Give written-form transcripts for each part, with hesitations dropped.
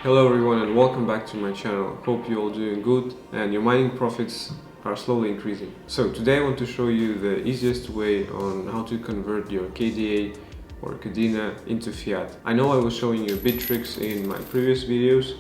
Hello everyone and welcome back to my channel. Hope you're all doing good and your mining profits are slowly increasing. So today I want to show you the easiest way on how to convert your KDA or Kadena into fiat. I know I was showing you Bittrex in my previous videos,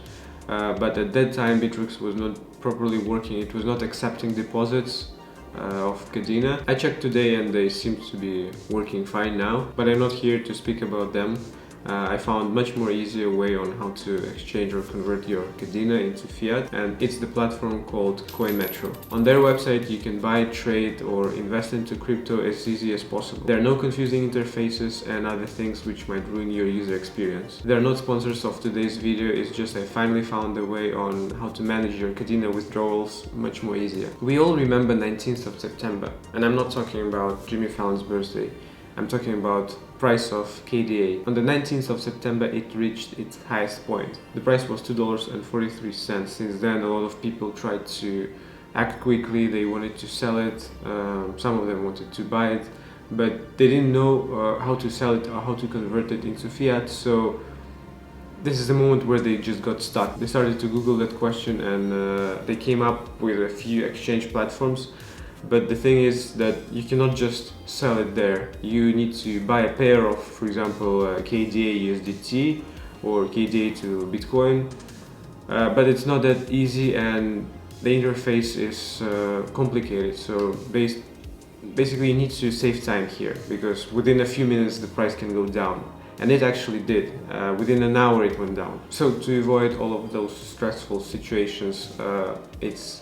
but at that time Bittrex was not properly working. It was not accepting deposits of Kadena. I checked today and they seem to be working fine now, but I'm not here to speak about them. I found much more easier way on how to exchange or convert your Kadena into fiat, and it's the platform called CoinMetro. On their website you can buy, trade or invest into crypto as easy as possible. There are no confusing interfaces and other things which might ruin your user experience. They are not sponsors of today's video, it's just I finally found a way on how to manage your Kadena withdrawals much more easier. We all remember 19th of September, and I'm not talking about Jimmy Fallon's birthday. I'm talking about price of KDA. On the 19th of September it reached its highest point. The price was $2.43. Since then a lot of people tried to act quickly, they wanted to sell it, some of them wanted to buy it, but they didn't know how to sell it or how to convert it into fiat, so this is the moment where they just got stuck. They started to Google that question and they came up with a few exchange platforms. But the thing is that you cannot just sell it there. You need to buy a pair of, for example, KDA USDT or KDA to Bitcoin. But it's not that easy and the interface is complicated. So basically you need to save time here, because within a few minutes the price can go down. And it actually did. Within an hour it went down. So to avoid all of those stressful situations, it's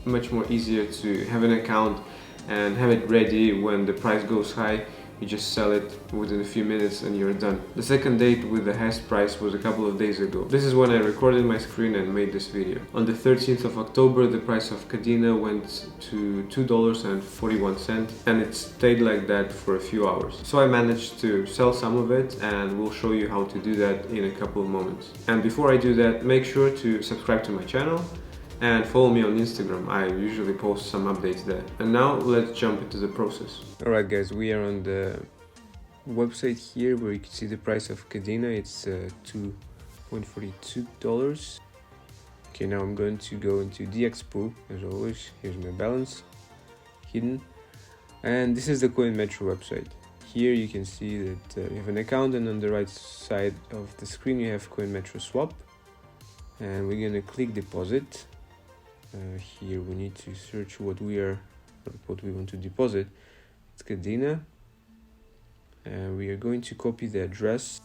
much more easier to have an account and have it ready when the price goes high. You just sell it within a few minutes and you're done. The second date with the highest price was a couple of days ago. This is when I recorded my screen and made this video. On the 13th of October the price of Kadena went to $2.41 and it stayed like that for a few hours. So I managed to sell some of it and we'll show you how to do that in a couple of moments. And before I do that, make sure to subscribe to my channel and follow me on Instagram. I usually post some updates there. And now let's jump into the process. Alright guys, we are on the website here where you can see the price of Kadena. It's $2.42. Okay, now I'm going to go into DX pool as always. Here's my balance hidden, and this is the CoinMetro website. Here you can see that you have an account, and on the right side of the screen you have CoinMetro swap, and we're gonna click deposit. Here we need to search what we want to deposit. It's Kadena, and we are going to copy the address.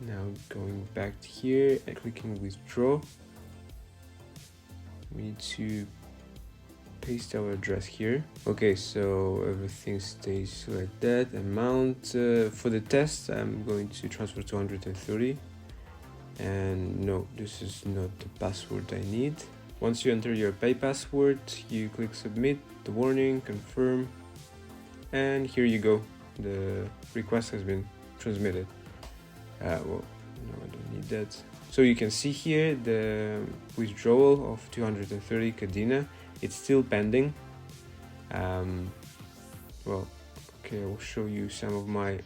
Now going back here and clicking withdraw, we need to paste our address here. Okay, so everything stays like that. Amount for the test I'm going to transfer 230. And no, this is not the password I need. Once you enter your pay password, you click submit, the warning, confirm, and here you go. The request has been transmitted. Well, no, I don't need that. So you can see here the withdrawal of 230 Kadena. It's still pending. Well, okay, I will show you some of my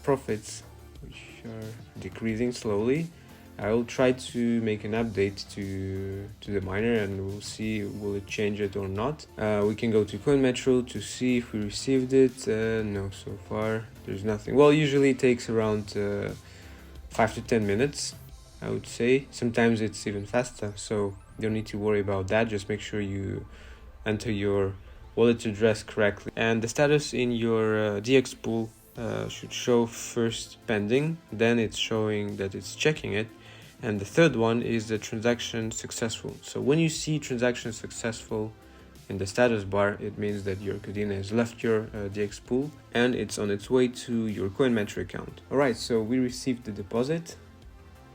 profits, which are decreasing slowly. I will try to make an update to the miner and we'll see will it change it or not. We can go to CoinMetro to see if we received it. No, so far there's nothing. Well, usually it takes around 5 to 10 minutes, I would say. Sometimes it's even faster, so you don't need to worry about that. Just make sure you enter your wallet address correctly. And the status in your DX pool should show first pending, then it's showing that it's checking it, and the third one is the transaction successful. So when you see transaction successful in the status bar, it means that your Kadena has left your DX pool and it's on its way to your CoinMetro account. Alright, so we received the deposit.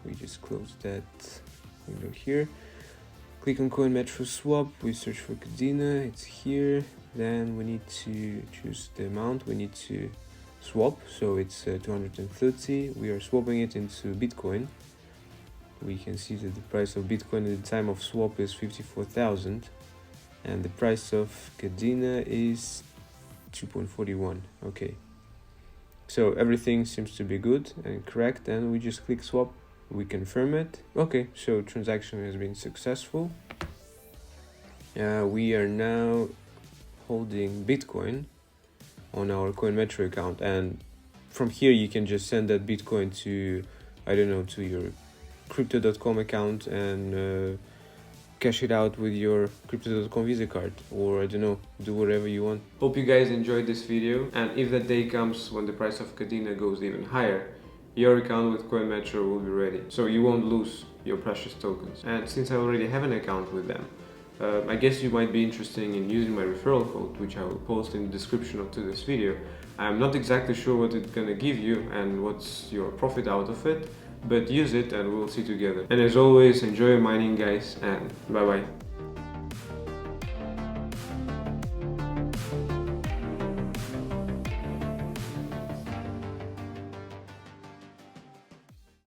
We just close that window here. Click on CoinMetro swap, we search for Kadena, it's here. Then we need to choose the amount we need to swap, so it's 230. We are swapping it into Bitcoin. We can see that the price of Bitcoin at the time of swap is 54,000 and the price of Kadena is 2.41. Okay, So everything seems to be good and correct, and we just click swap. We confirm it. Okay, so transaction has been successful. We are now holding Bitcoin on our CoinMetro account, and from here you can just send that Bitcoin to, I don't know, to your crypto.com account and cash it out with your crypto.com Visa card, or I don't know, do whatever you want. Hope you guys enjoyed this video, and if that day comes when the price of Kadena goes even higher, your account with CoinMetro will be ready, so you won't lose your precious tokens. And since I already have an account with them, I guess you might be interested in using my referral code, which I will post in the description to this video. I'm not exactly sure what it's gonna give you and what's your profit out of it, but use it and we'll see together. And as always, enjoy your mining, guys, and bye bye.